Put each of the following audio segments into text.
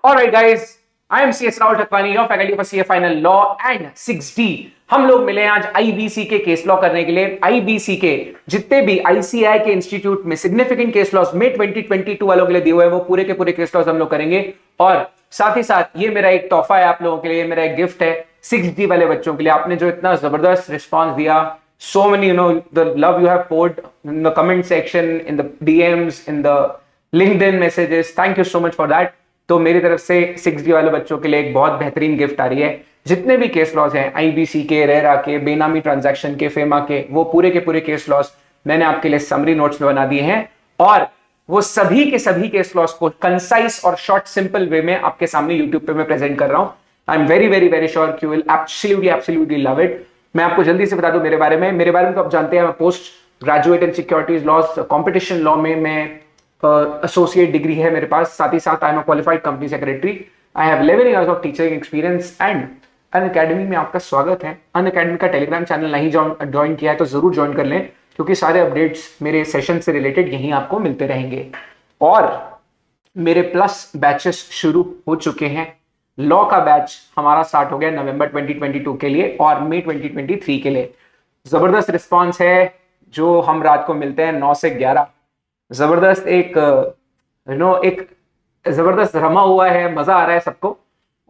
Alright guys, I am CS Rahul Takwani, your faculty for CA Final Law and 6D। हम लोग मिले हैं आज आईबीसी के केस लॉ करने के लिए। आईबीसी के जितने भी आईसीआई के इंस्टीट्यूट में सिग्निफिकेंट केस लॉस में 2022 वालों के लिए दिए हुए हैं वो पूरे के पूरे केस लॉस हम लोग करेंगे। और साथ ही साथ ये मेरा एक तोहफा है आप लोगों के लिए, मेरा एक गिफ्ट है 6D वाले बच्चों के लिए। आपने जो इतना जबरदस्त रिस्पॉन्स दिया, so many the love you have poured in the comment section, in the DMs, in the LinkedIn messages, thank you so much for that। तो मेरी तरफ से 6D वाले बच्चों के लिए एक बहुत बेहतरीन गिफ्ट आ रही है। जितने भी केस लॉस हैं आईबीसी के, रेरा के, बेनामी ट्रांजैक्शन के, फेमा के, वो पूरे के पूरे केस लॉस मैंने आपके लिए समरी नोट्स में बना दिए हैं और वो सभी के सभी केस लॉस को कंसाइज और शॉर्ट सिंपल वे में आपके सामने यूट्यूब पे मैं प्रेजेंट कर रहा हूं। I am very very very sure you will absolutely love it. मैं आपको जल्दी से बता दूं मेरे बारे में तो आप जानते हैं, मैं post graduate in securities loss, competition law में मैं एसोसिएट डिग्री है मेरे पास। साथ ही साथ I am a qualified company secretary. I have 11 years of teaching experience and Unacademy में आपका स्वागत है। अनअकैडमी का टेलीग्राम चैनल नहीं ज्वाइन किया है तो जरूर ज्वाइन कर लें, क्योंकि सारे अपडेट्स मेरे सेशन से रिलेटेड यहीं आपको मिलते रहेंगे। और मेरे प्लस बैचेस शुरू हो चुके हैं। लॉ का बैच हमारा स्टार्ट हो गया नवंबर 2022 के लिए और मई 2023 के लिए। जबरदस्त रिस्पांस है। जो हम रात को मिलते हैं 9 से 11, जबरदस्त एक जबरदस्त रमा हुआ है, मजा आ रहा है सबको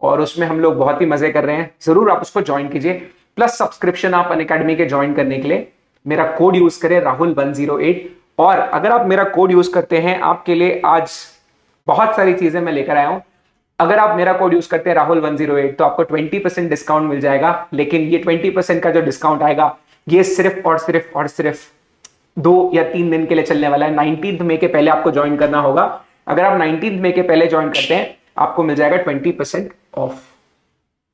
और उसमें हम लोग बहुत ही मजे कर रहे हैं। जरूर आप उसको ज्वाइन कीजिए। प्लस सब्सक्रिप्शन आप अनअकैडमी के ज्वाइन करने के लिए मेरा कोड यूज करें राहुल108। और अगर आप मेरा कोड यूज करते हैं, आपके लिए आज बहुत सारी चीजें मैं लेकर आया हूं। अगर आप मेरा कोड यूज करते हैं राहुल108 तो आपको 20% डिस्काउंट मिल जाएगा। लेकिन ये 20% का जो डिस्काउंट आएगा ये सिर्फ और सिर्फ 2 या 3 दिन के लिए चलने वाला है। 19 मई के पहले आपको ज्वाइन करना होगा। अगर आप 19 मई के पहले ज्वाइन करते हैं आपको मिल जाएगा 20% ऑफ,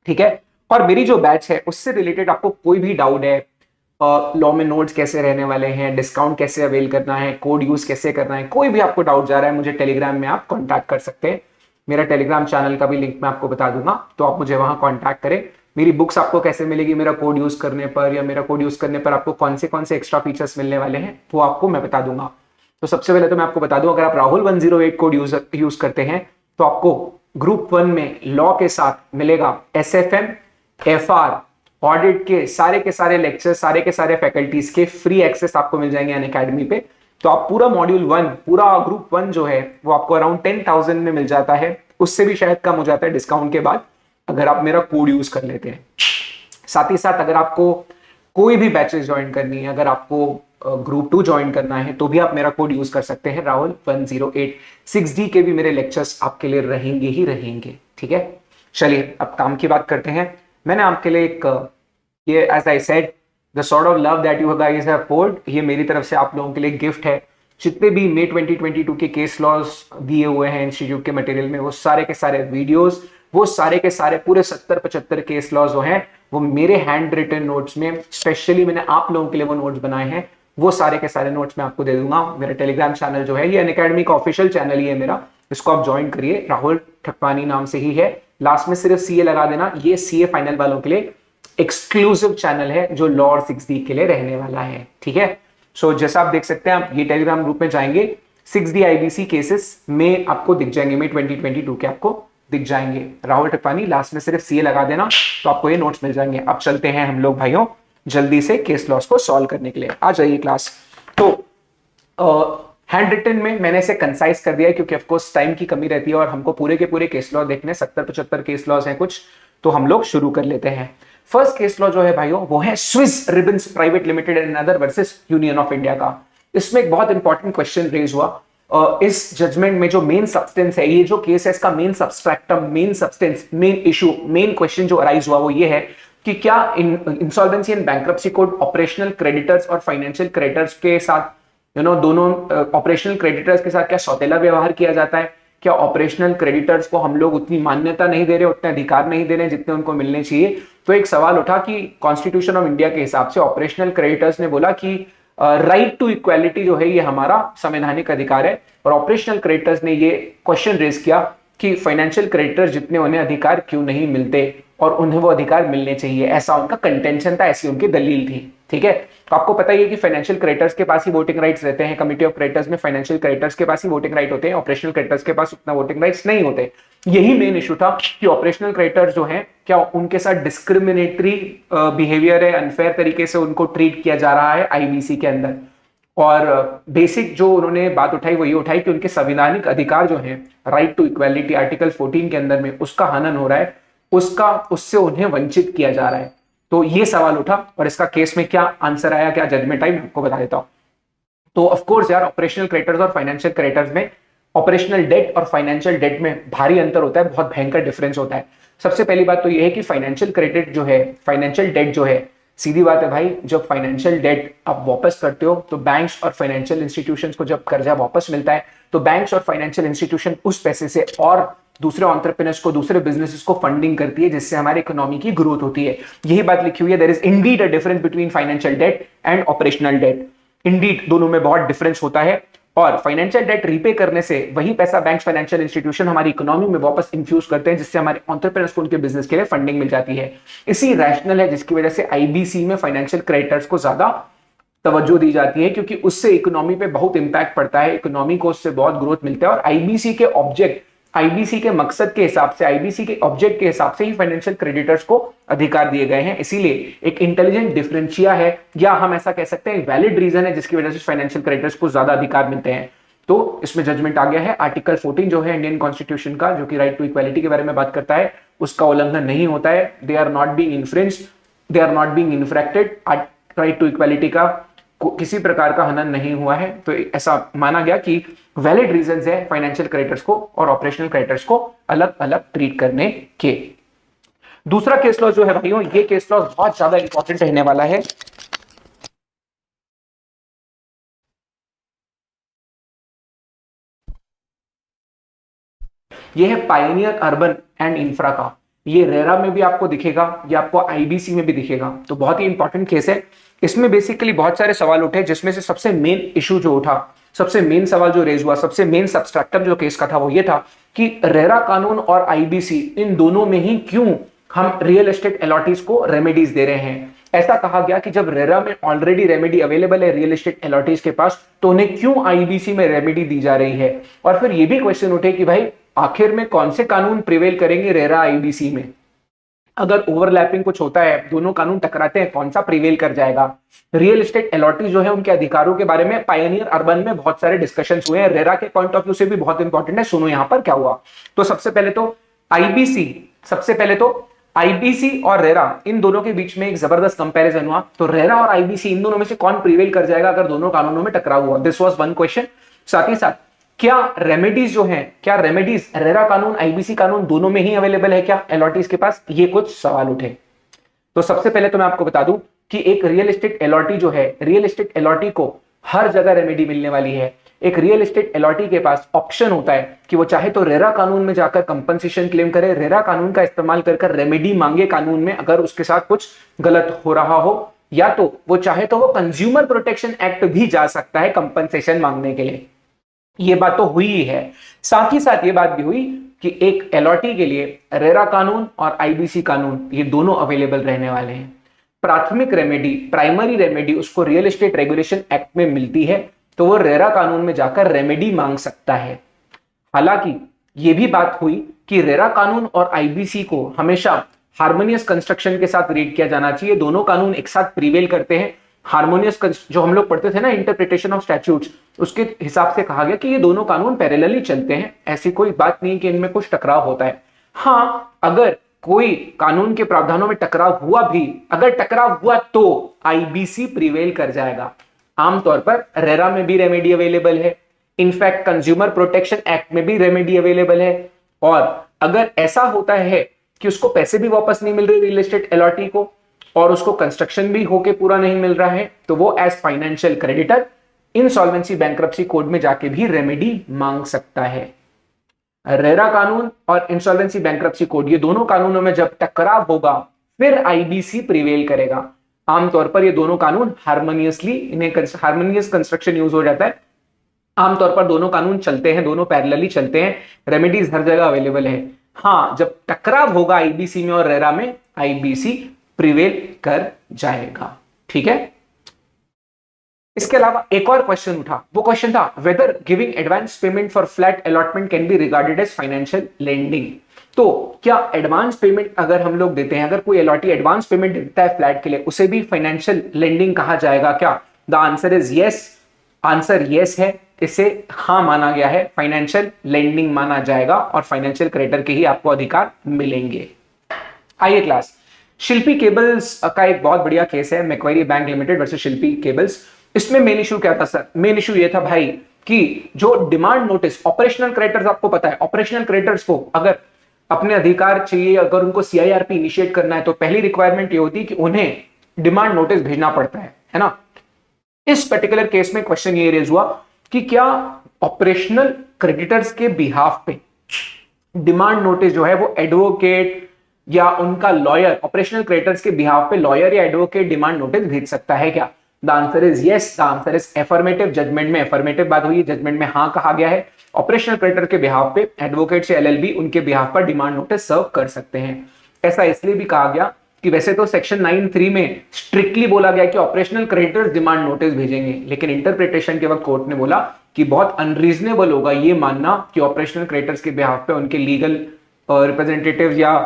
ठीक है। और मेरी जो बैच है उससे रिलेटेड आपको कोई भी डाउट है, लॉ में नोट्स कैसे रहने वाले हैं, डिस्काउंट कैसे अवेल करना है, कोड यूज कैसे करना है, कोई भी आपको डाउट जा रहा है, मुझे टेलीग्राम में आप कॉन्टैक्ट कर सकते हैं। मेरा टेलीग्राम चैनल का भी लिंक मैं आपको बता दूंगा, तो आप मुझे वहां कॉन्टैक्ट करें। मेरी बुक्स आपको कैसे मिलेगी मेरा कोड यूज करने पर, या मेरा कोड यूज करने पर आपको कौन से एक्स्ट्रा फीचर्स मिलने वाले हैं वो आपको मैं बता दूंगा। तो सबसे पहले तो मैं आपको बता दूं, अगर आप राहुल108 कोड यूज करते हैं तो आपको ग्रुप 1 में लॉ के साथ मिलेगा SFM, FR, ऑडिट के सारे लेक्चर, सारे के सारे फैकल्टीज के फ्री एक्सेस आपको मिल जाएंगे अनअकैडमी पे। तो आप पूरा मॉड्यूल 1, पूरा ग्रुप 1 जो है वो आपको अराउंड 10,000 में मिल जाता है। उससे भी शायद कम हो जाता है डिस्काउंट के बाद, अगर आप मेरा कोड यूज कर लेते हैं। साथ ही साथ अगर आपको कोई भी बैचेस ज्वाइन करनी है, अगर आपको ग्रुप 2 ज्वाइन करना है तो भी आप मेरा कोड यूज कर सकते हैं राहुल108। 6D के भी मेरे लेक्चर्स आपके लिए रहेंगे ही रहेंगे, ठीक है। चलिए अब काम की बात करते हैं। मैंने आपके लिए एक ये as I said the sort of love that you guys have poured, ये मेरी तरफ से आप लोगों के लिए गिफ्ट है। जितने भी मई 2022 के केस लॉस दिए हुए हैं इंस्टीट्यूट के मटेरियल में, वो सारे के सारे वीडियोस, वो सारे के सारे पूरे 70-75 केस लॉस जो हैं वो मेरे हैंड रिटन नोट्स में स्पेशली मैंने आप लोगों के लिए वो नोट्स बनाए हैं। वो सारे के सारे नोट्स मैं आपको दे दूंगा। मेरा टेलीग्राम चैनल जो है ये अनअकैडमी का ऑफिशियल चैनल ही है मेरा, इसको आप ज्वाइन करिए। राहुल ठकवानी नाम से ही है, लास्ट में सिर्फ CA लगा देना। ये CA फाइनल वालों के लिए एक्सक्लूसिव चैनल है जो लॉ और 6D के लिए रहने वाला है, ठीक है। सो जैसा आप देख सकते हैं, आप ये टेलीग्राम ग्रुप में जाएंगे 6D IBC केसेस में आपको दिख जाएंगे, मई 2022 के आपको दिख जाएंगे। राहुल ठकवानी, लास्ट में सिर्फ CA लगा देना तो आपको ये नोट्स मिल जाएंगे। अब चलते हैं हम लोग भाइयों जल्दी से केस लॉस को सॉल्व करने के लिए। आ जाइए क्लास। तो हैंड रिटन में मैंने इसे कंसाइज कर दिया है, क्योंकि ऑफकोर्स टाइम की कमी रहती है और हमको पूरे के पूरे केस लॉ देखने 70-75 केस लॉस हैं कुछ, तो हम लोग शुरू कर लेते हैं। फर्स्ट केस लॉ जो है भाइयों वो है Swiss ribbons private limited and other versus union of India का। इसमें एक बहुत इंपॉर्टेंट क्वेश्चन रेज हुआ। इस जजमेंट में जो मेन सब्सटेंस है, ये जो केस है इसका main substratum, main substance, main issue, main question जो अराइज हुआ वो ये है कि क्या insolvency and bankruptcy code operational creditors और फाइनेंशियल क्रेडिटर्स के साथ दोनों ऑपरेशनल क्रेडिटर्स के साथ क्या सौतेला व्यवहार किया जाता है? क्या ऑपरेशनल क्रेडिटर्स को हम लोग उतनी मान्यता नहीं दे रहे, उतने अधिकार नहीं दे रहे जितने उनको मिलने चाहिए? तो एक सवाल उठा कि कॉन्स्टिट्यूशन ऑफ इंडिया के हिसाब से ऑपरेशनल क्रेडिटर्स ने बोला कि राइट टू इक्वालिटी जो है ये हमारा संवैधानिक अधिकार है, और ऑपरेशनल क्रेडिटर्स ने ये क्वेश्चन रेज किया कि फाइनेंशियल क्रेडिटर्स जितने उन्हें अधिकार क्यों नहीं मिलते और उन्हें वो अधिकार मिलने चाहिए। ऐसा उनका कंटेंशन था, ऐसी उनकी दलील थी, ठीक है। तो आपको पता ही है कि फाइनेंशियल क्रेडिटर्स के पास ही वोटिंग राइट्स रहते हैं। कमिटी ऑफ क्रेडिटर्स में फाइनेंशियल क्रेडिटर्स के पास ही वोटिंग राइट होते हैं, ऑपरेशनल क्रेडिटर्स के पास उतना वोटिंग राइट्स नहीं होते। यही मेन इशू था कि ऑपरेशनल क्रेडिटर्स जो हैं क्या उनके साथ डिस्क्रिमिनेटरी बिहेवियर है, अनफेयर तरीके से उनको ट्रीट किया जा रहा है आईबीसी के अंदर। और बेसिक जो उन्होंने बात उठाई वो ये उठाई कि उनके संवैधानिक अधिकार जो हैं, राइट टू इक्वालिटी आर्टिकल 14 के अंदर में, उसका हनन हो रहा है, उससे उन्हें वंचित किया जा रहा है। तो ये सवाल उठा और इसका केस में क्या आंसर आया, क्या जजमेंट आई, मैं आपको बता देता हूं। तो ऑफ कोर्स यार, ऑपरेशनल क्रेडिटर्स और फाइनेंशियल क्रेडिटर्स में, ऑपरेशनल डेट और फाइनेंशियल डेट में भारी अंतर होता है, बहुत भयंकर डिफरेंस होता है। सबसे पहली बात तो यह है कि फाइनेंशियल क्रेडिट जो है, फाइनेंशियल डेट जो है, सीधी बात है भाई, जब फाइनेंशियल डेट आप वापस करते हो तो बैंक्स और फाइनेंशियल इंस्टीट्यूशंस को जब कर्जा वापस मिलता है तो बैंक्स और फाइनेंशियल इंस्टीट्यूशन उस पैसे से और दूसरे एंटरप्रेन्योर्स को, दूसरे बिजनेसेस को फंडिंग करती है, जिससे हमारी इकोनॉमी की ग्रोथ होती है। यही बात लिखी हुई है, there is indeed a difference between financial debt and operational debt. Indeed दोनों में बहुत डिफरेंस होता है। और फाइनेंशियल डेट रीपे करने से वही पैसा बैंक, फाइनेंशियल इंस्टीट्यूशन हमारी इकोनॉमी में वापस इन्फ्यूज करते हैं, जिससे हमारे एंटरप्रेन्योर्स को उनके बिजनेस के लिए फंडिंग मिल जाती है। इसी रैशनल है जिसकी वजह से आईबीसी में फाइनेंशियल क्रेडिटर्स को ज्यादा तवज्जो दी जाती है, क्योंकि उससे इकोनॉमी पे बहुत इंपैक्ट पड़ता है, इकोनॉमी को उससे बहुत ग्रोथ मिलता है। और आईबीसी के ऑब्जेक्ट, आईबीसी के मकसद के हिसाब से, आईबीसी के ऑब्जेक्ट के हिसाब से ही फाइनेंशियल क्रेडिटर्स को अधिकार दिए गए हैं। इसीलिए एक इंटेलिजेंट डिफरेंशिया है, या हम ऐसा कह सकते हैं वैलिड रीजन है जिसकी वजह से फाइनेंशियल क्रेडिटर्स को ज्यादा अधिकार मिलते हैं। तो इसमें जजमेंट आ गया है, आर्टिकल 14 जो है इंडियन कॉन्स्टिट्यूशन का, जो कि राइट टू इक्वालिटी के बारे में बात करता है, उसका उल्लंघन नहीं होता है। They are not being infringed, they are not being infracted. Right to equality का किसी प्रकार का हनन नहीं हुआ है। तो ऐसा माना गया कि वैलिड रीजंस है फाइनेंशियल क्रेडिटर्स को और ऑपरेशनल क्रेडिटर्स को अलग अलग ट्रीट करने के। दूसरा केस लॉ जो है भाइयों, ये केस लॉ बहुत ज्यादा इंपॉर्टेंट रहने वाला है। ये है पायनियर अर्बन एंड इंफ्रा का। ये रेरा में भी आपको दिखेगा, ये आपको आईबीसी में भी दिखेगा। तो बहुत ही इंपॉर्टेंट केस है। इसमें बेसिकली बहुत सारे सवाल उठे, जिसमें से सबसे मेन इशू जो उठा, सबसे मेन सवाल जो रेज हुआ, सबसे मेन सबस्ट्रैक्टम जो केस का था, वो ये था कि रेरा कानून और आईबीसी, इन दोनों में ही क्यों हम रियल एस्टेट अलॉटीज को रेमेडीज दे रहे हैं। ऐसा कहा गया कि जब रेरा में ऑलरेडी रेमेडी अवेलेबल है रियल एस्टेट अलॉटीज के पास, तो उन्हें क्यों आईबीसी में रेमेडी दी जा रही है। और फिर ये भी क्वेश्चन उठे कि भाई आखिर में कौन से कानून प्रिवेल करेंगे रेरा आईबीसी में। अगर ओवरलैपिंग कुछ होता है, दोनों कानून टकराते हैं, कौन सा प्रिवेल कर जाएगा। रियल एस्टेट अलॉटीज जो है, उनके अधिकारों के बारे में पायनियर अर्बन में बहुत सारे डिस्कशंस हुए हैं, रेरा के पॉइंट ऑफ व्यू से भी बहुत इंपॉर्टेंट है। सुनो यहां पर क्या हुआ। तो सबसे पहले तो आईबीसी और रेरा, इन दोनों के बीच में एक जबरदस्त कंपैरिजन हुआ। तो रेरा और आईबीसी, इन दोनों में से कौन प्रिवेल कर जाएगा अगर दोनों कानूनों में टकराव हुआ। This was one question. साथ ही साथ क्या रेमेडीज जो हैं, क्या रेमेडीज रेरा कानून, आईबीसी कानून दोनों में ही अवेलेबल है क्या अलॉटीज के पास, ये कुछ सवाल उठे। तो सबसे पहले तो मैं आपको बता दूं कि एक रियल एस्टेट अलॉटी जो है, रियल एस्टेट अलॉटी को हर जगह रेमेडी मिलने वाली है। एक रियल एस्टेट अलॉटी के पास ऑप्शन होता है कि वो चाहे तो रेरा कानून में जाकर कंपनसेशन क्लेम करे, रेरा कानून का इस्तेमाल कर रेमेडी मांगे कानून में अगर उसके साथ कुछ गलत हो रहा हो, या तो वो चाहे तो वो कंज्यूमर प्रोटेक्शन एक्ट भी जा सकता है कंपनसेशन मांगने के लिए। ये बात तो हुई ही है। साथ ही साथ ये बात भी हुई कि एक अलॉटी के लिए रेरा कानून और आईबीसी कानून, ये दोनों अवेलेबल रहने वाले हैं। प्राथमिक रेमेडी, प्राइमरी रेमेडी उसको रियल एस्टेट रेगुलेशन एक्ट में मिलती है, तो वो रेरा कानून में जाकर रेमेडी मांग सकता है। हालांकि ये भी बात हुई कि रेरा कानून और आईबीसी को हमेशा हार्मोनियस कंस्ट्रक्शन के साथ रीड किया जाना चाहिए। दोनों कानून एक साथ प्रिवेल करते हैं। हार्मोनियस, जो हम लोग पढ़ते थे ना इंटरप्रिटेशन ऑफ स्टैट्यूट्स, उसके हिसाब से कहा गया कि ये दोनों कानून पैरेलली चलते हैं। ऐसी कोई बात नहीं कि इनमें कुछ टकराव होता है। हाँ, अगर कोई कानून के प्रावधानों में टकराव हुआ भी, अगर टकराव हुआ तो आईबीसी प्रिवेल कर जाएगा। आमतौर पर रेरा में भी रेमेडी अवेलेबल है, इनफैक्ट कंज्यूमर प्रोटेक्शन एक्ट में भी रेमेडी अवेलेबल है। और अगर ऐसा होता है कि उसको पैसे भी वापस नहीं मिल रहे रियल एस्टेट अलॉटी को, और उसको कंस्ट्रक्शन भी होके पूरा नहीं मिल रहा है, तो वो as financial creditor insolvency bankruptcy code में जाके भी रेमेडी मांग सकता है। रेरा कानून और इंसॉल्वेंसी बैंक्रप्सी कोड, ये दोनों कानूनों में जब टकराव होगा फिर आईबीसी प्रिवेल करेगा। आमतौर पर ये दोनों कानून हार्मोनियसली, इन्हें हार्मोनियस कंस्ट्रक्शन यूज हो जाता है। आमतौर पर दोनों कानून चलते हैं, दोनों पैरेलली चलते हैं, रेमेडीज हर जगह अवेलेबल है। हाँ, जब टकराव होगा आईबीसी में और रेरा में, आईबीसी प्रिवेल कर जाएगा। ठीक है। इसके अलावा एक और क्वेश्चन उठा, वो क्वेश्चन था whether giving advance payment for flat allotment can be regarded as financial lending. तो क्या एडवांस पेमेंट अगर हम लोग देते हैं, अगर कोई अलॉटी एडवांस पेमेंट देता है फ्लैट के लिए, उसे भी फाइनेंशियल लेंडिंग कहा जाएगा क्या? The answer is yes. Answer yes है, इसे हां माना गया है, फाइनेंशियल लेंडिंग माना जाएगा और फाइनेंशियल क्रेडिटर के ही आपको अधिकार मिलेंगे। आइए क्लास, शिल्पी केबल्स का एक बहुत बढ़िया केस है, मैक्वारी बैंक लिमिटेड वर्सेस शिल्पी केबल्स। इसमें मेन इशू क्या था सर? मेन इशू ये था भाई कि जो डिमांड नोटिस, ऑपरेशनल क्रेडिटर्स, आपको पता है ऑपरेशनल क्रेडिटर्स को अगर अपने अधिकार चाहिए, अगर उनको सीआईआरपी इनिशिएट करना है, तो पहली रिक्वायरमेंट ये होती है कि उन्हें डिमांड नोटिस भेजना पड़ता है ना। इस पर्टिकुलर केस में क्वेश्चन ये रेज हुआ कि क्या ऑपरेशनल क्रेडिटर्स के बिहाफ पे डिमांड नोटिस जो है वो एडवोकेट या उनका लॉयर, ऑपरेशनल क्रेडिटर्स के बिहाफ पे लॉयर या एडवोकेट डिमांड नोटिस भेज सकता है क्या? The answer is yes, the answer is affirmative. Judgment में एफर्मेटिव बात हुई, जजमेंट में हां कहा गया है। ऑपरेशनल क्रेडिटर के बिहाफ पे एडवोकेट से एलएलबी उनके बिहाफ पर डिमांड नोटिस सर्व कर सकते हैं। ऐसा इसलिए भी कहा गया कि वैसे तो सेक्शन 9(3) में स्ट्रिक्टली बोला गया कि ऑपरेशनल क्रेडिटर्स डिमांड नोटिस भेजेंगे, लेकिन इंटरप्रिटेशन के वक्त कोर्ट ने बोला कि बहुत अनरीजनेबल होगा ये मानना कि ऑपरेशनल क्रेडिटर्स के बिहाफ पे उनके लीगल रिप्रेजेंटेटिव या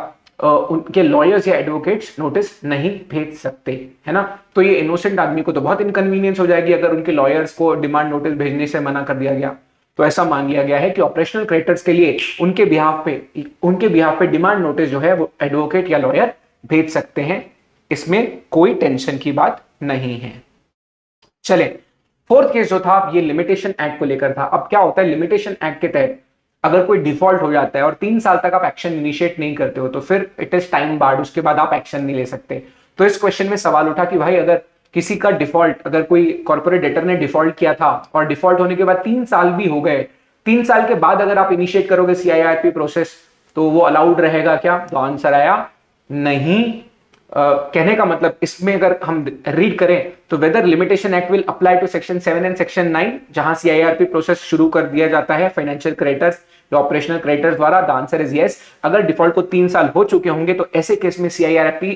उनके लॉयर्स या एडवोकेट्स नोटिस नहीं भेज सकते, है ना। तो ये इनोसेंट आदमी को तो बहुत इनकन्वीनियंस हो जाएगी अगर उनके लॉयर्स को डिमांड नोटिस भेजने से मना कर दिया गया। तो ऐसा मान लिया गया है कि ऑपरेशनल क्रेडिटर्स के लिए उनके बिहाफ पे डिमांड नोटिस जो है वो एडवोकेट या लॉयर भेज सकते हैं, इसमें कोई टेंशन की बात नहीं है। चले, फोर्थ केस जो था ये लिमिटेशन एक्ट को लेकर था। अब क्या होता है, लिमिटेशन एक्ट के तहत अगर कोई डिफॉल्ट हो जाता है और 3 साल तक आप एक्शन इनिशिएट नहीं करते हो तो फिर इट इज टाइम बार्ड, उसके बाद आप एक्शन नहीं ले सकते। तो इस क्वेश्चन में सवाल उठा कि भाई अगर किसी का डिफॉल्ट, अगर कोई कॉर्पोरेट डेटर ने डिफॉल्ट किया था और डिफॉल्ट होने के बाद 3 साल भी हो गए, 3 साल के बाद अगर आप इनिशिएट करोगे सीआईआरपी प्रोसेस तो वो अलाउड रहेगा क्या? तो आंसर आया नहीं। कहने का मतलब इसमें अगर हम रीड करें तो whether limitation act will apply to section 7 and section 9 जहां सीआईआरपी प्रोसेस शुरू कर दिया जाता है फाइनेंशियल क्रेडिटर्स या ऑपरेशनल क्रेडिटर्स द्वारा। The answer is yes. अगर डिफॉल्ट को 3 साल हो चुके होंगे तो ऐसे केस में सीआईआरपी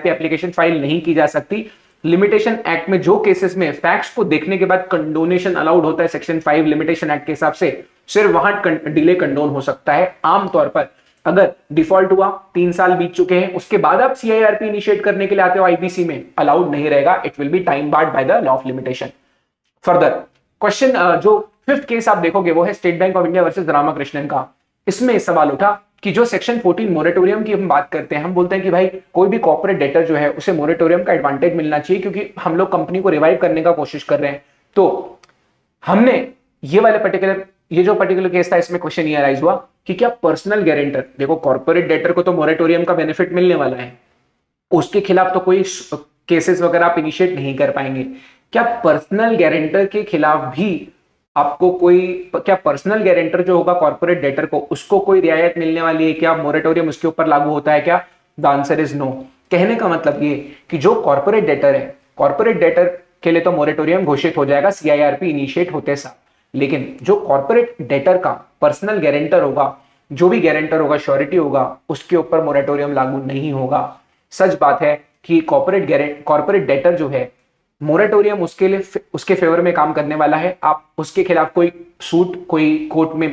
एप्लीकेशन फाइल नहीं की जा सकती। लिमिटेशन एक्ट में जो केसेस में फैक्ट्स को देखने के बाद कंडोनेशन अलाउड होता है सेक्शन 5 लिमिटेशन एक्ट के हिसाब से, सिर्फ वहां डिले कंडोन हो सकता है। आमतौर पर अगर डिफॉल्ट हुआ, 3 साल बीत चुके हैं, उसके बाद आप सीआईआरपी इनिशिएट करने के लिए आते हो आईपीसी में, अलाउड नहीं रहेगा, it will be time barred by the law of limitation. Further question जो फिफ्थ केस आप देखोगे वो है state bank of India versus Ramakrishnan का। इसमें सवाल उठा कि जो सेक्शन 14 मोरेटोरियम की हम बात करते हैं, हम बोलते हैं कि भाई कोई भी कॉर्पोरेट डेटर जो है उसे मोरेटोरियम का एडवांटेज मिलना चाहिए क्योंकि हम लोग कंपनी को रिवाइव करने का कोशिश कर रहे हैं। तो हमने ये जो पर्टिकुलर केस था इसमें क्वेश्चन ये अराइज हुआ कि क्या पर्सनल गारंटर, देखो कॉर्पोरेट डेटर को तो मोरेटोरियम का बेनिफिट मिलने वाला है, उसके खिलाफ तो कोई केसेस वगैरह आप इनिशिएट नहीं कर पाएंगे। क्या पर्सनल गारंटर के खिलाफ भी आपको क्या पर्सनल गारंटर जो होगा कॉर्पोरेट डेटर को, उसको कोई रियायत मिलने वाली है क्या? मोरेटोरियम उसके ऊपर लागू होता है क्या? The answer is no. कहने का मतलब ये कि जो कॉर्पोरेट डेटर है, कॉर्पोरेट डेटर के लिए तो मोरेटोरियम घोषित हो जाएगा सीआईआरपी इनिशिएट होते साथ, लेकिन जो कॉर्पोरेट डेटर का पर्सनल गारंटर होगा, जो भी गारंटर होगा, श्योरिटी होगा, उसके ऊपर मोरेटोरियम लागू नहीं होगा। सच बात है कि कॉर्पोरेट डेटर जो है, मोरेटोरियम उसके फेवर में काम करने वाला है, आप उसके खिलाफ कोई सूट, कोई कोर्ट में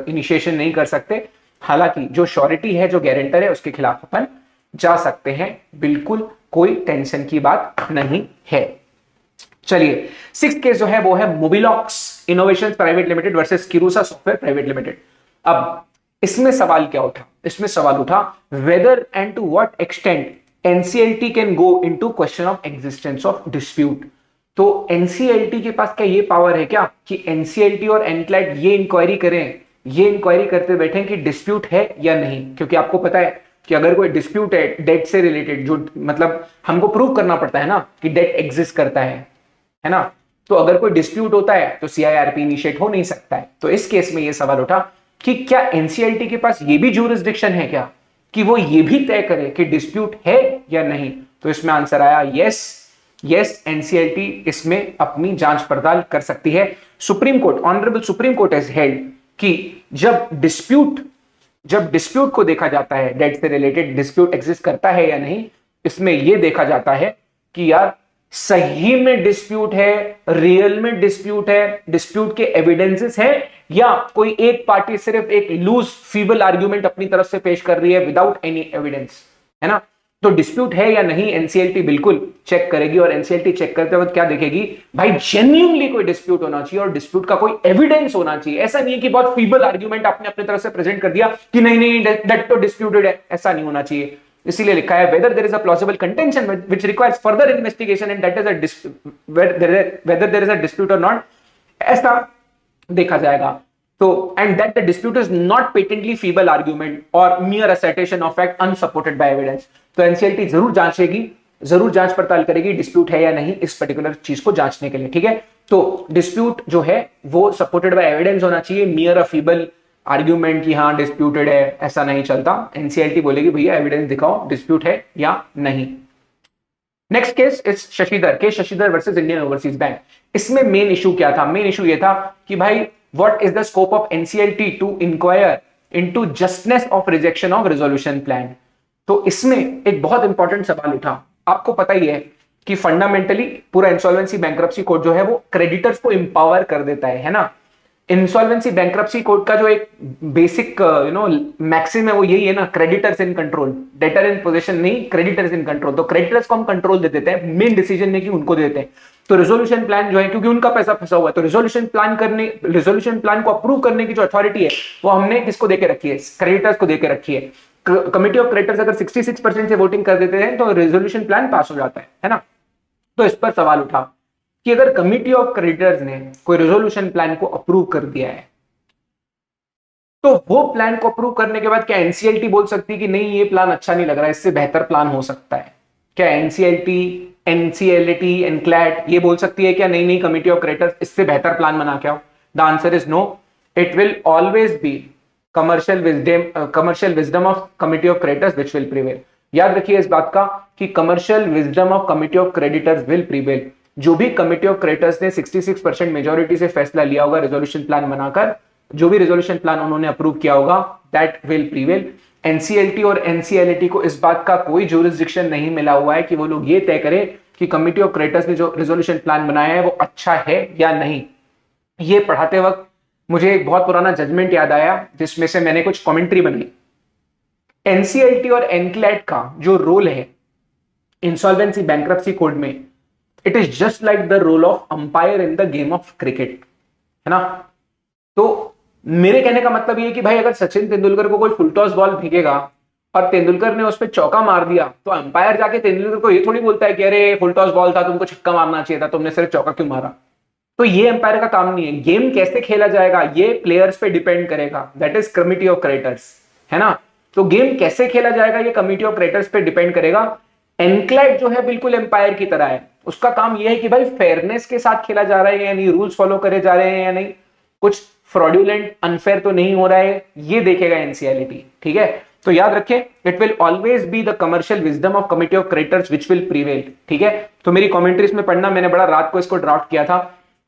इनिशिएशन नहीं कर सकते। हालांकि जो श्योरिटी है, जो गारंटर है, उसके खिलाफ अपन जा सकते हैं, बिल्कुल कोई टेंशन की बात नहीं है। चलिए, सिक्स्थ केस जो है वो है Mobilox innovations private limited versus Kirusa software private limited. अब इसमें सवाल क्या उठा? इसमें सवाल उठा whether and to what extent NCLT can go into question of existence of dispute. तो एनसीएलटी के पास क्या ये पावर है क्या कि एनसीएलटी और एनक्लैट ये इंक्वायरी करते बैठे कि डिस्प्यूट है या नहीं? क्योंकि आपको पता है कि अगर कोई डिस्प्यूट है डेट से रिलेटेड, जो मतलब हमको प्रूव करना पड़ता है ना कि डेट एग्जिस्ट करता है ना, तो अगर कोई डिस्प्यूट होता है तो सीआईआरपी इनिशिएट हो नहीं सकता है। तो इस केस में ये सवाल उठा कि क्या एनसीएलटी के पास ये भी ज्यूरिसडिक्शन है क्या कि वो ये भी तय करे कि डिस्प्यूट है या नहीं? तो इसमें आंसर आया यस, एनसीएलटी इसमें अपनी जांच पड़ताल कर सकती है। Honourable supreme court has held कि जब डिस्प्यूट को देखा जाता है, डेट से रिलेटेड डिस्प्यूट एग्जिस्ट करता है या नहीं, इसमें यह देखा जाता है कि यार सही में डिस्प्यूट है, रियल में डिस्प्यूट है, डिस्प्यूट के एविडेंसेस है, या कोई एक पार्टी सिर्फ एक लूज फीबल आर्ग्यूमेंट अपनी तरफ से पेश कर रही है विदाउट एनी एविडेंस, है ना। तो डिस्प्यूट है या नहीं एनसीएलटी बिल्कुल चेक करेगी, और एनसीएलटी चेक करते वक्त क्या देखेगी, भाई जेन्युइनली कोई डिस्प्यूट होना चाहिए और डिस्प्यूट का कोई एविडेंस होना चाहिए। ऐसा नहीं है कि बहुत फीबल आर्ग्यूमेंट आपने अपनी तरफ से प्रेजेंट कर दिया कि नहीं नहीं दैट तो डिस्प्यूटेड है, ऐसा नहीं होना चाहिए। इसीलिए लिखा है whether there is a plausible contention which requires further investigation and that is a whether there is a dispute or not, ऐसा देखा जाएगा। तो and that the dispute is not patently feeble argument or mere assertion of fact unsupported by evidence। तो NCLT जरूर जांचेगी, जरूर जांच पड़ताल करेगी डिस्प्यूट है या नहीं इस पर्टिकुलर चीज को जांचने के लिए, ठीक है। तो डिस्प्यूट जो है वो सपोर्टेड बाय एविडेंस होना चाहिए, मियर अ फीबल आर्ग्यूमेंट कि हाँ डिस्प्यूटेड है ऐसा नहीं चलता। एनसीएलटी बोलेगी भैया एविडेंस दिखाओ डिस्प्यूट है या नहीं। Next case is Shashidhar versus Indian overseas bank. इसमें मेन इशू क्या था, मेन इशू ये था कि भाई what is the scope of NCLT to inquire into justness of rejection of resolution plan. तो इसमें एक बहुत इंपॉर्टेंट सवाल उठा। आपको पता ही है कि फंडामेंटली पूरा इंसॉल्वेंसी बैंक्रप्सी कोड जो है वो क्रेडिटर्स को एम्पावर कर देता है ना। इंसॉल्वेंसी बैंक्रप्सी कोड का जो एक बेसिक मैक्सिम है वो यही है ना, creditors in control, debtor in position नहीं, क्रेडिटर्स इन कंट्रोल। तो क्रेडिटर्स को हम कंट्रोल दे देते हैं, मेन डिसीजन मेकिंग उनको दे देते हैं। तो रेजोल्यूशन प्लान जो है क्योंकि उनका पैसा फंसा हुआ है, तो रेजोल्यूशन प्लान को अप्रूव करने की जो अथॉरिटी है वो हमने किसको देके रखी है, क्रेडिटर्स को देके रखी है। कमिटी ऑफ क्रेडिटर्स अगर 66% से वोटिंग कर देते हैं तो रेजोल्यूशन प्लान पास हो जाता है ना। तो इस पर सवाल उठा कि अगर कमिटी ऑफ क्रेडिटर्स ने कोई रेजोल्यूशन प्लान को अप्रूव कर दिया है तो वो प्लान को अप्रूव करने के बाद क्या एनसीएलटी बोल सकती है कि नहीं ये प्लान अच्छा नहीं लग रहा है, इससे बेहतर प्लान हो सकता है? क्या एनसीएलटी एनक्लैट ये बोल सकती है क्या नहीं नहीं कमिटी ऑफ क्रेडिटर्स इससे बेहतर प्लान बना के आओ? The answer is no. It will always be commercial wisdom of committee of creditors which will prevail. याद रखिए इस बात का कि commercial wisdom of committee of creditors will prevail. जो भी कमिटी ऑफ क्रेडिटर्स ने 66% मेजोरिटी से फैसला लिया होगा रेजोल्यूशन प्लान बनाकर, जो भी रेजोल्यूशन प्लान उन्होंने अप्रूव किया होगा, दैट विल प्रिवेल। एनसीएलटी और एनसीएलटी को इस बात का कोई ज्यूरिसडिक्शन नहीं मिला हुआ है कि वो लोग ये तय करें कि कमिटी ऑफ क्रेडिटर्स ने जो रेजोल्यूशन प्लान बनाया है वो अच्छा है या नहीं। ये पढ़ाते वक्त मुझे एक बहुत पुराना जजमेंट याद आया जिसमें से मैंने कुछ कमेंट्री बनाई। एनसीएलटी और एनक्लैट का जो रोल है इंसॉल्वेंसी बैंक्रप्सी कोड में, it is just like the role of umpire in the game of cricket, है ना। तो मेरे कहने का मतलब ये कि भाई अगर सचिन तेंदुलकर को कोई फुल टॉस बॉल फेंकेगा और तेंदुलकर ने उस पर चौका मार दिया तो अंपायर जाके तेंदुलकर को ये थोड़ी बोलता है कि अरे फुल टॉस बॉल था, तुमको छक्का मारना चाहिए था, तुमने सिर्फ चौका क्यों मारा। तो ये अंपायर का काम नहीं है। गेम कैसे खेला जाएगा ये प्लेयर्स पे डिपेंड करेगा, that is committee of creditors, है ना। तो गेम कैसे खेला जाएगा ये कमिटी ऑफ क्रेडिटर्स पे डिपेंड करेगा। एनक्लेव जो है बिल्कुल एम्पायर की तरह है, उसका काम यह है कि भाई फेयरनेस के साथ खेला जा रहा है या नहीं, रूल्स फॉलो करे जा रहे हैं या नहीं, कुछ फ्रॉड्यूलेंट अनफेयर तो नहीं हो रहा है, ये देखेगा एनसीएलटी, ठीक है। तो याद रखें it will always be the commercial wisdom of committee of creditors which will prevail, ठीक है। तो मेरी कमेंट्रीज में पढ़ना, मैंने बड़ा रात को इसको ड्राफ्ट किया था।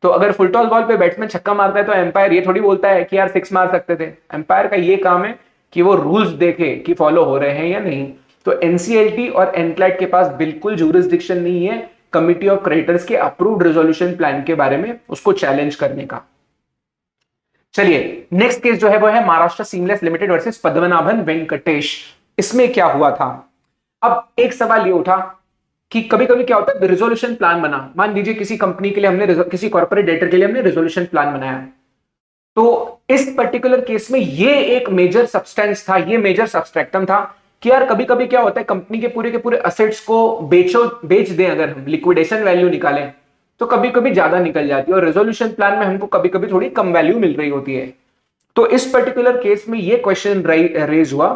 तो अगर फुल टॉस बॉल पे बैट्समैन छक्का मारता है तो एम्पायर ये थोड़ी बोलता है कि यार 6 मार सकते थे। एम्पायर का ये काम है कि वो रूल्स देखे कि फॉलो हो रहे हैं या नहीं। तो एनसीएलटी और एनक्लैट के पास बिल्कुल ज्यूरिसडिक्शन नहीं है कमिटी ऑफ क्रेडिटर्स के अप्रूव्ड रेजोल्यूशन प्लान के बारे में उसको चैलेंज करने का। चलिए नेक्स्ट केस जो है वो है Maharashtra seamless limited versus Padmanabhan Venkatesh. इसमें क्या हुआ था, अब एक सवाल ये उठा कि कभी कभी क्या होता है रेजोल्यूशन प्लान बना, मान लीजिए किसी कंपनी के लिए हमने, किसी कॉर्पोरेट डेटर के लिए हमने रेजोल्यूशन प्लान बनाया, तो इस पर्टिकुलर केस में ये एक मेजर सब्सटेंस था, ये मेजर सब्सट्रैक्टम था कि यार कभी कभी क्या होता है कंपनी के पूरे असेट्स को बेच दें, अगर हम लिक्विडेशन वैल्यू निकालें तो कभी कभी ज्यादा निकल जाती है और रेजोल्यूशन प्लान में हमको कभी कभी थोड़ी कम वैल्यू मिल रही होती है। तो इस पर्टिकुलर केस में ये क्वेश्चन रेज हुआ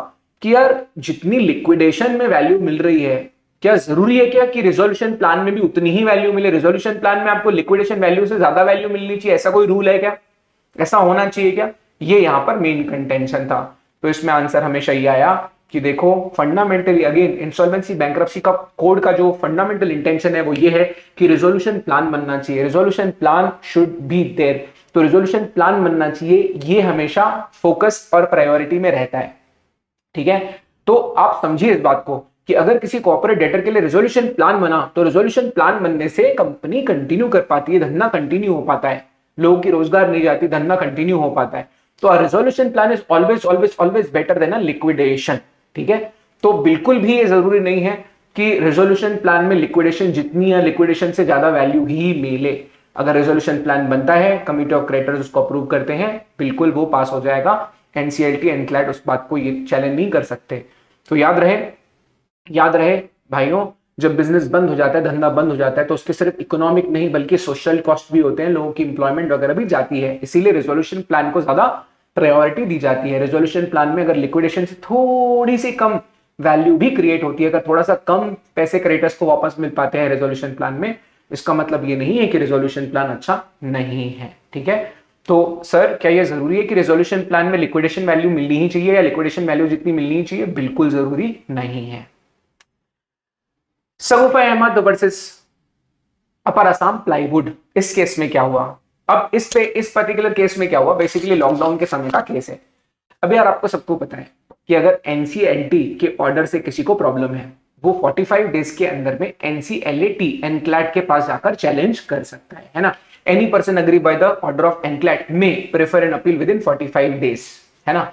कि यार जितनी लिक्विडेशन में वैल्यू मिल रही है क्या जरूरी है क्या कि रेजोल्यूशन प्लान में भी उतनी ही वैल्यू मिले? रेजोल्यूशन प्लान में आपको लिक्विडेशन वैल्यू से ज्यादा वैल्यू मिलनी चाहिए, ऐसा कोई रूल है क्या, ऐसा होना चाहिए क्या? ये यहां पर मेन कंटेंशन था। तो इसमें आंसर हमेशा ये आया कि देखो फंडामेंटली अगेन इंसॉल्वेंसी बैंक्रप्सी का कोड का जो फंडामेंटल इंटेंशन है वो ये है कि रेजोल्यूशन प्लान बनना चाहिए, resolution plan should be there. तो रेजोल्यूशन प्लान बनना चाहिए, ये हमेशा फोकस और प्रायोरिटी में रहता है, ठीक है। तो आप समझिए इस बात को कि अगर किसी कॉर्पोरेट डेटर के लिए रेजोल्यूशन प्लान बना तो रेजोल्यूशन प्लान बनने से कंपनी कंटिन्यू कर पाती है, धंधा कंटिन्यू हो पाता है, लोगों की रोजगार नहीं जाती, धंधा कंटिन्यू हो पाता है। तो resolution plan is always always always better than a liquidation. ठीक है, तो बिल्कुल भी ये जरूरी नहीं है कि रेजोल्यूशन प्लान में लिक्विडेशन जितनी या लिक्विडेशन से ज्यादा वैल्यू ही मिले। अगर रेजोल्यूशन प्लान बनता है, कमिटी ऑफ क्रेडिटर्स उसको अप्रूव करते हैं, बिल्कुल वो पास हो जाएगा। एनसीएलटी एनक्लैट उस बात को ये चैलेंज नहीं कर सकते। तो याद रहे भाइयों, जब बिजनेस बंद हो जाता है, धंधा बंद हो जाता है, तो उसके सिर्फ इकोनॉमिक नहीं बल्कि सोशल कॉस्ट भी होते हैं, लोगों की इंप्लॉयमेंट वगैरह भी जाती है। इसीलिए रेजोल्यूशन प्लान को ज्यादा प्रायोरिटी दी जाती है। रेजोल्यूशन प्लान में अगर लिक्विडेशन से थोड़ी सी कम वैल्यू भी क्रिएट होती है, अगर थोड़ा सा कम पैसे क्रेडिटर्स को वापस मिल पाते हैं रेजोल्यूशन प्लान में, इसका मतलब ये नहीं है कि रेजोल्यूशन प्लान अच्छा नहीं है। ठीक है, तो सर क्या यह जरूरी है कि रेजोल्यूशन प्लान में लिक्विडेशन वैल्यू मिलनी ही चाहिए या लिक्विडेशन वैल्यू जितनी मिलनी ही चाहिए? बिल्कुल जरूरी नहीं है। सगुफा अहमद वर्सेस अपर असम प्लाईवुड, इस केस में क्या हुआ? अब इस पर्टिकुलर केस में क्या हुआ, बेसिकली लॉकडाउन के समय का केस है। अब यार आपको सबको पता है कि अगर एनसीएलटी के ऑर्डर से किसी को प्रॉब्लम है, वो 45 डेज के अंदर में एनसीएलटी एनक्लैट के पास जाकर चैलेंज कर सकता है ना। Any person agree by the order of NCLAT में prefer an appeal within 45 days, है ना।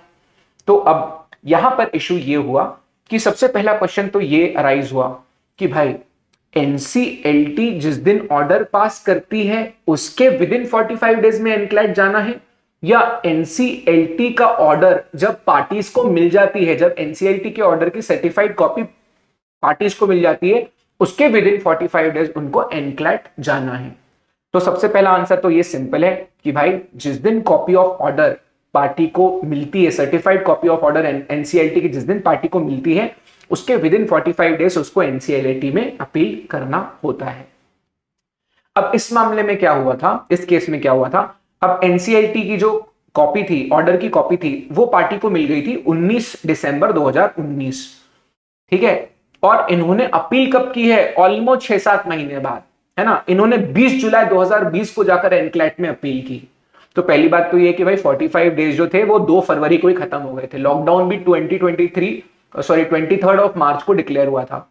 तो अब यहां पर इशू ये हुआ कि सबसे पहला क्वेश्चन तो ये अराइज हुआ कि भाई एनसीएलटी जिस दिन ऑर्डर पास करती है उसके विद इन 45 डेज में एनक्लैट जाना है, या एनसीएलटी का ऑर्डर जब पार्टीज को मिल जाती है, जब एनसीएलटी के ऑर्डर की सर्टिफाइड कॉपी पार्टीज को मिल जाती है उसके विद इन 45 डेज उनको एनक्लैट जाना है। तो सबसे पहला आंसर तो ये सिंपल है कि भाई जिस दिन कॉपी ऑफ ऑर्डर पार्टी को मिलती है, certified copy of order NCLT की जिस दिन पार्टी को मिलती है उसके विद इन 45 डेज उसको एनसीएलटी में अपील करना होता है। अब इस मामले में क्या हुआ था, इस केस में क्या हुआ था, अब एनसीएलटी की जो कॉपी थी, ऑर्डर की कॉपी थी, वो पार्टी को मिल गई थी 19 दिसंबर 2019। ठीक है, और इन्होंने अपील कब की है? ऑलमोस्ट 6-7 महीने बाद, है ना। इन्होंने 20 जुलाई 2020 को जाकर एनक्लैट में अपील की। तो पहली बात तो ये कि भाई 45 डेज जो थे वो 2 फरवरी को ही खत्म हो गए थे। लॉकडाउन भी 23 ऑफ मार्च को डिक्लेयर हुआ था।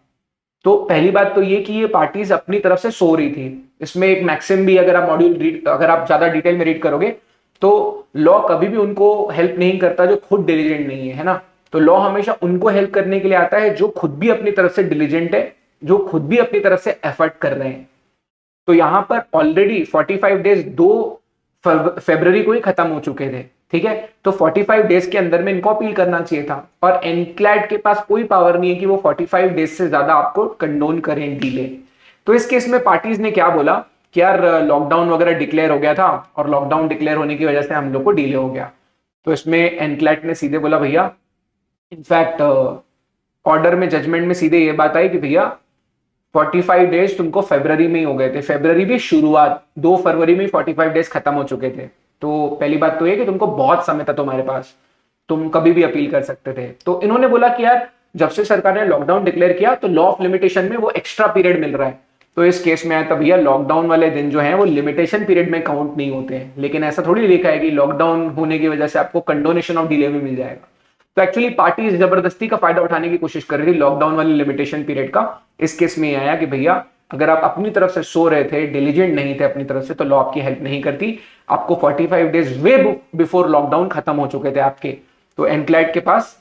तो पहली बात तो ये कि ये पार्टीज अपनी तरफ से सो रही थी। इसमें एक मैक्सिम भी, अगर आप ज्यादा डिटेल में रीड करोगे तो लॉ कभी भी उनको हेल्प नहीं करता जो खुद डिलीजेंट नहीं है ना। तो लॉ हमेशा उनको हेल्प करने के लिए आता है जो खुद भी अपनी तरफ से डिलीजेंट है, जो खुद भी अपनी तरफ से एफर्ट कर रहे हैं। तो यहां पर ऑलरेडी 45 डेज 2 फरवरी को ही खत्म हो चुके थे। ठीक है, तो 45 डेज के अंदर में इनको अपील करना चाहिए था, और एनक्लैट के पास कोई पावर नहीं है कि वो 45 डेज से ज्यादा आपको कंडोन करें डिले। तो इस केस में पार्टीज ने क्या बोला कि यार लॉकडाउन वगैरह डिक्लेयर हो गया था और लॉकडाउन डिक्लेयर होने की वजह से हम लोग को डिले हो गया। तो इसमें एनक्लैट ने सीधे बोला भैया, इनफैक्ट ऑर्डर में, जजमेंट में सीधे ये बात आई कि भैया 45 डेज तुमको फरवरी में ही हो गए थे। फरवरी भी शुरुआत 2 फरवरी में 45 डेज खत्म हो चुके थे। तो पहली बात तो ये कि तुमको बहुत समय था तुम्हारे पास, तुम कभी भी अपील कर सकते थे। तो इन्होंने बोला कि यार जब से सरकार ने लॉकडाउन डिक्लेयर किया तो लॉ ऑफ लिमिटेशन में वो एक्स्ट्रा पीरियड मिल रहा है। तो इस केस में आया था भैया लॉकडाउन वाले दिन जो है वो लिमिटेशन पीरियड में काउंट नहीं होते हैं। लेकिन ऐसा थोड़ी लिखा है कि लॉकडाउन होने की वजह से आपको कंडोनेशन ऑफ डिले में मिल जाएगा। तो एक्चुअली पार्टी जबरदस्ती का फायदा उठाने की कोशिश कर रही थी लॉकडाउन वाले लिमिटेशन पीरियड का। इस केस में आया कि भैया अगर आप अपनी तरफ से सो रहे थे, डिलीजेंट नहीं थे अपनी तरफ से, तो लॉ आपकी हेल्प नहीं करती। आपको 45 डेज वे बिफोर लॉकडाउन खत्म हो चुके थे आपके। तो एनक्लैट के पास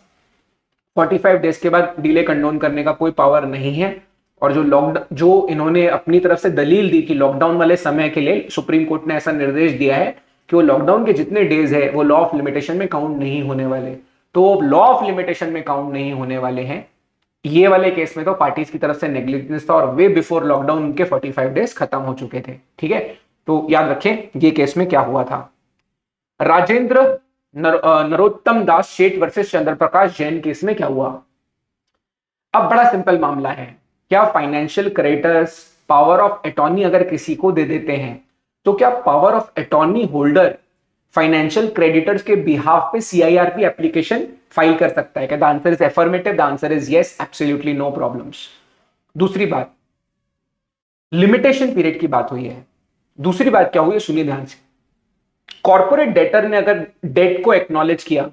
45 डेज के बाद डिले कंडोन करने का कोई पावर नहीं है। और जो इन्होंने अपनी तरफ से दलील दी कि लॉकडाउन वाले समय के लिए सुप्रीम कोर्ट ने ऐसा निर्देश दिया है कि वो लॉकडाउन के जितने डेज है वो लॉ ऑफ लिमिटेशन में काउंट नहीं होने वाले। तो लॉ ऑफ लिमिटेशन में काउंट नहीं होने वाले हैं। ये वाले केस में तो पार्टीज की तरफ से नेग्लिजेंस था और वे बिफोर लॉकडाउन उनके 45 डेज खत्म हो चुके थे। ठीक है, तो याद रखें ये केस में क्या हुआ था। राजेंद्र नरोत्तम दास शेठ वर्सेस चंद्र प्रकाश जैन केस में क्या हुआ। अब बड़ा सिंपल मामला है। क्या financial creditors power of attorney अगर किसी को दे देते हैं तो क्या power of attorney holder financial creditors के बिहाफ पे सीआईआरपी एप्लीकेशन फाइल कर सकता है? क्या the answer is affirmative, the answer is yes, absolutely no problems. दूसरी बात, लिमिटेशन पीरियड की बात हुई है। दूसरी बात क्या हुई है, सुनिए ध्यान से। कॉर्पोरेट डेटर ने अगर डेट को एक्नॉलेज किया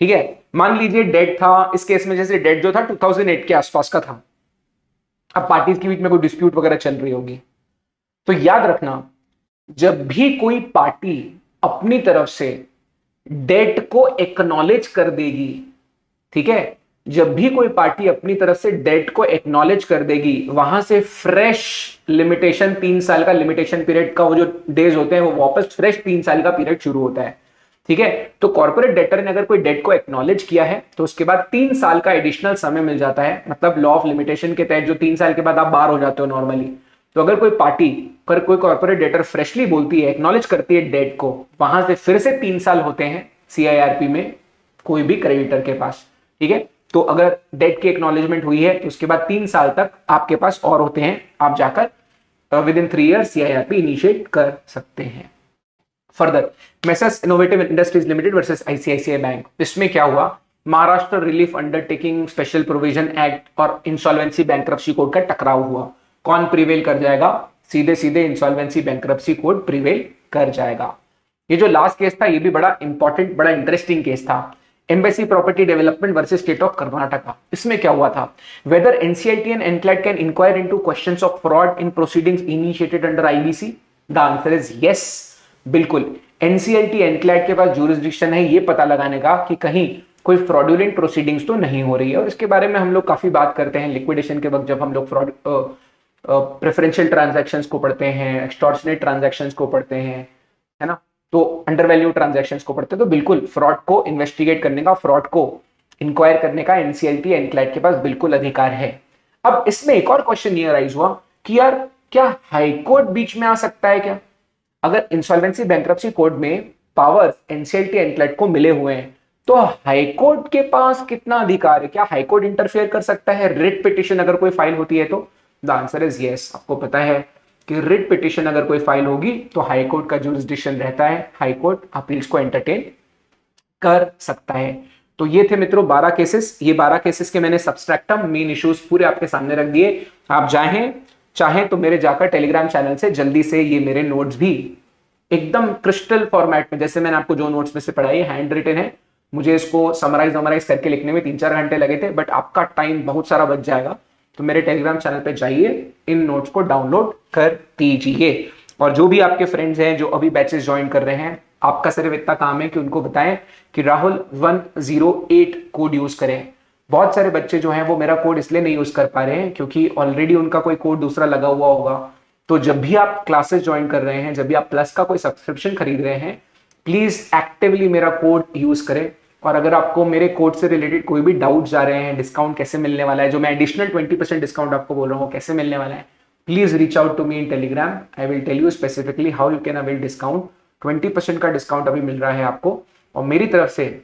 ठीक है, मान लीजिए डेट था, इस केस में जैसे डेट जो था 2008 के आसपास का था, अब पार्टीज के बीच में कोई डिस्प्यूट वगैरह चल रही होगी, तो याद रखना जब भी कोई पार्टी अपनी तरफ से डेट को एक्नॉलेज कर देगी, ठीक है, जब भी कोई पार्टी अपनी तरफ से डेट को एक्नॉलेज कर देगी, वहां से फ्रेश लिमिटेशन, 3 साल का लिमिटेशन पीरियड का वो जो डेज होते हैं वो वापस फ्रेश 3 साल का पीरियड शुरू होता है। ठीक है, तो कॉर्पोरेट डेटर ने अगर कोई डेट को एक्नॉलेज किया है तो उसके बाद 3 साल का एडिशनल समय मिल जाता है, मतलब लॉ ऑफ लिमिटेशन के तहत जो 3 साल के बाद आप बाहर हो जाते हो नॉर्मली। तो अगर कोई पार्टी पर कोई कॉर्पोरेट डेटर फ्रेशली बोलती है, एक्नॉलेज करती है डेट को, वहां से फिर से 3 साल होते हैं सीआईआरपी में कोई भी क्रेडिटर के पास। ठीक है, तो अगर डेट की एक्नॉलेजमेंट हुई है तो उसके बाद 3 साल तक आपके पास और होते हैं, आप जाकर with in 3 years CIRP initiate कर सकते हैं। Further, messrs innovative industries limited versus ICICI bank, इसमें क्या हुआ, Maharashtra relief undertaking special provision act और इंसॉल्वेंसी बैंक्रप्सी कोड का टकराव हुआ। कौन प्रिवेल कर जाएगा? सीधे सीधे इंसॉल्वेंसी बैंक्रप्सी कोड प्रिवेल कर जाएगा। ये जो लास्ट केस था ये भी बड़ा इंपॉर्टेंट, बड़ा इंटरेस्टिंग केस था, embassy property development versus state of Karnataka. इसमें क्या हुआ था, whether NCLT and NCLAT can inquire into questions of fraud in proceedings initiated under IBC. The answer is yes, बिल्कुल। एनसीएलटी एनक्लैड के पास ज्यूरिसडिक्शन है ये पता लगाने का कि कहीं कोई फ्रॉडुलेंट प्रोसीडिंग्स तो नहीं हो रही है, और इसके बारे में हम लोग काफी बात करते हैं लिक्विडेशन के वक्त, जब हम लोग फ्रॉड प्रेफरेंशियल ट्रांजैक्शंस को पढ़ते हैं, एक्सटॉर्शनेट ट्रांजैक्शंस को पढ़ते हैं, है ना, तो अंडरवैल्यू ट्रांजैक्शंस को पढ़ते हैं, तो बिल्कुल फ्रॉड को इन्वेस्टिगेट करने का, फ्रॉड को इंक्वायर करने का एनसीएलटी एनक्लैड के पास बिल्कुल अधिकार है। अब इसमें एक और क्वेश्चन ये राइज हुआ कि यार क्या हाईकोर्ट बीच में आ सकता है क्या? अगर इंसॉल्वेंसी बैंक्रप्सी कोड में पावर्स एनसीएलटी एनक्लैड को मिले हुए हैं तो हाईकोर्ट के पास कितना अधिकार है? क्या हाईकोर्ट इंटरफेयर कर सकता है रिट पिटिशन अगर कोई फाइल होती है तो? The answer is yes. आपको पता है कि रिट पिटिशन अगर कोई फाइल होगी तो हाईकोर्ट का जुरिसडिक्शन रहता है, हाईकोर्ट अपील्स को एंटरटेन कर सकता है। तो ये थे मित्रों 12 केसेस। ये 12 केसेस के मैंने सब्सट्रैक्टम मेन इश्यूज पूरे आपके सामने रख दिए। आप चाहें तो मेरे जाकर टेलीग्राम चैनल से जल्दी से ये मेरे नोट्स भी एकदम क्रिस्टल फॉर्मेट में, जैसे मैंने आपको जो नोट्स में से पढ़ाई है, हैंड रिटन है, मुझे इसको समराइज करके लिखने में 3-4 घंटे लगे थे, बट आपका टाइम बहुत सारा बच जाएगा। तो मेरे टेलीग्राम चैनल पे जाइए, इन नोट्स को डाउनलोड कर दीजिए। और जो भी आपके फ्रेंड्स हैं जो अभी बैचेस ज्वाइन कर रहे हैं, आपका सिर्फ इतना काम है कि उनको बताएं कि राहुल 108 कोड यूज करें। बहुत सारे बच्चे जो हैं वो मेरा कोड इसलिए नहीं यूज कर पा रहे हैं क्योंकि ऑलरेडी उनका कोई कोड दूसरा लगा हुआ होगा। तो जब भी आप क्लासेस ज्वाइन कर रहे हैं, जब भी आप प्लस का कोई सब्सक्रिप्शन खरीद रहे हैं, प्लीज एक्टिवली मेरा कोड यूज करें। और अगर आपको मेरे कोड से रिलेटेड कोई भी डाउट्स आ रहे हैं, डिस्काउंट कैसे मिलने वाला है, जो मैं एडिशनल 20% डिस्काउंट आपको बोल रहा हूँ कैसे मिलने वाला है, please reach out to me in Telegram. I will tell you specifically how you can avail discount. 20% का डिस्काउंट अभी मिल रहा है आपको, और मेरी तरफ से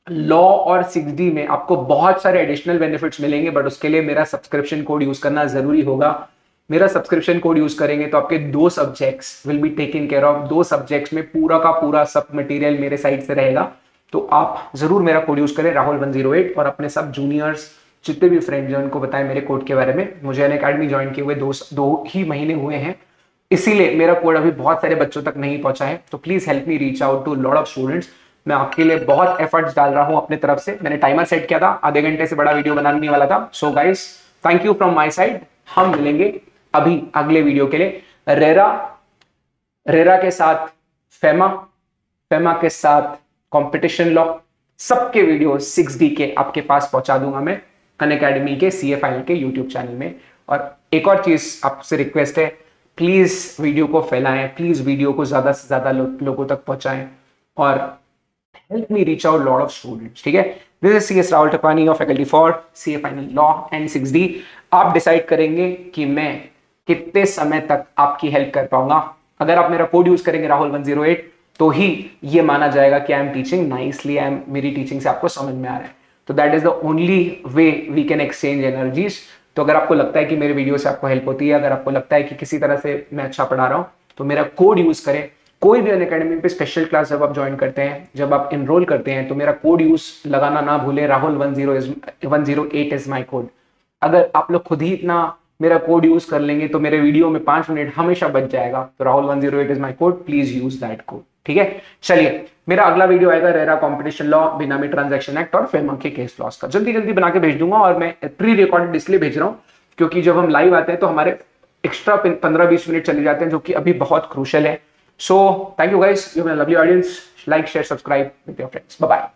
लॉ और 6D में आपको बहुत सारे एडिशनल बेनिफिट्स मिलेंगे, बट उसके लिए मेरा सब्सक्रिप्शन कोड यूज करना जरूरी होगा। मेरा सब्सक्रिप्शन कोड यूज करेंगे तो आपके 2 subjects will be taken care of. 2 subjects में पूरा का पूरा सब मटेरियल मेरे साइड से रहेगा। तो आप जरूर मेरा कोड यूज करें राहुल 108, और अपने सब जूनियर्स जितने भी फ्रेंड्स हैं उनको बताएं मेरे कोड के बारे में। मुझे अनअकैडमी ज्वाइन किए हुए 2 ही महीने हुए हैं, इसीलिए मेरा कोड अभी बहुत सारे बच्चों तक नहीं पहुंचा है। तो please help me reach out to lot of students. मैं आपके लिए बहुत एफर्ट्स डाल रहा हूं अपने तरफ से। मैंने टाइमर सेट किया था, आधे घंटे से बड़ा वीडियो बनाने वाला था। So guys, thank you from my side. हम मिलेंगे अभी अगले वीडियो के लिए। रेरा के साथ फेमा के साथ कंपटीशन लॉ, सबके वीडियो 6D के आपके पास पहुंचा दूंगा मैं अनअकैडमी के सीए फाइनल के यूट्यूब चैनल में। और एक और चीज आपसे रिक्वेस्ट है, प्लीज वीडियो को फैलाएं, प्लीज वीडियो को ज्यादा से ज्यादा लोगों तक पहुंचाएं, और help me reach out lot of students. ठीक है, this is CS Rahul Tapani of faculty for CA final law and 6D। आप डिसाइड करेंगे कि मैं कितने समय तक आपकी हेल्प कर पाऊंगा। अगर आप मेरा कोड यूज करेंगे राहुल 108 तो ही ये माना जाएगा कि आई एम टीचिंग नाइसली, मेरी टीचिंग से आपको समझ में आ रहा है। तो that is the only way we can exchange energies. तो अगर आपको लगता है कि मेरे वीडियो से आपको हेल्प होती है, अगर आपको लगता है कि किसी तरह से मैं अच्छा पढ़ा रहा हूं, तो मेरा कोड यूज करें। कोई भी अनअकैडमी पे स्पेशल क्लास जब आप ज्वाइन करते हैं, जब आप इनरोल करते हैं, तो मेरा कोड यूज लगाना ना भूलें। Rahul 108 is my code. अगर आप लोग खुद ही इतना मेरा कोड यूज कर लेंगे तो मेरे वीडियो में 5 मिनट हमेशा बच जाएगा। तो Rahul 108 is my code, please use that code. ठीक है, चलिए मेरा अगला वीडियो आएगा RERA competition law, benami transaction act और फेमम के केस लॉस का, जल्दी जल्दी बना के भेज दूंगा। और मैं प्री रिकॉर्डेड इसलिए भेज रहा हूं क्योंकि जब हम लाइव आते हैं तो हमारे एक्स्ट्रा 15-20 मिनट चले जाते हैं, जो कि अभी बहुत क्रूशियल है। So thank you guys, you are lovely audience, like share subscribe with your friends, bye bye.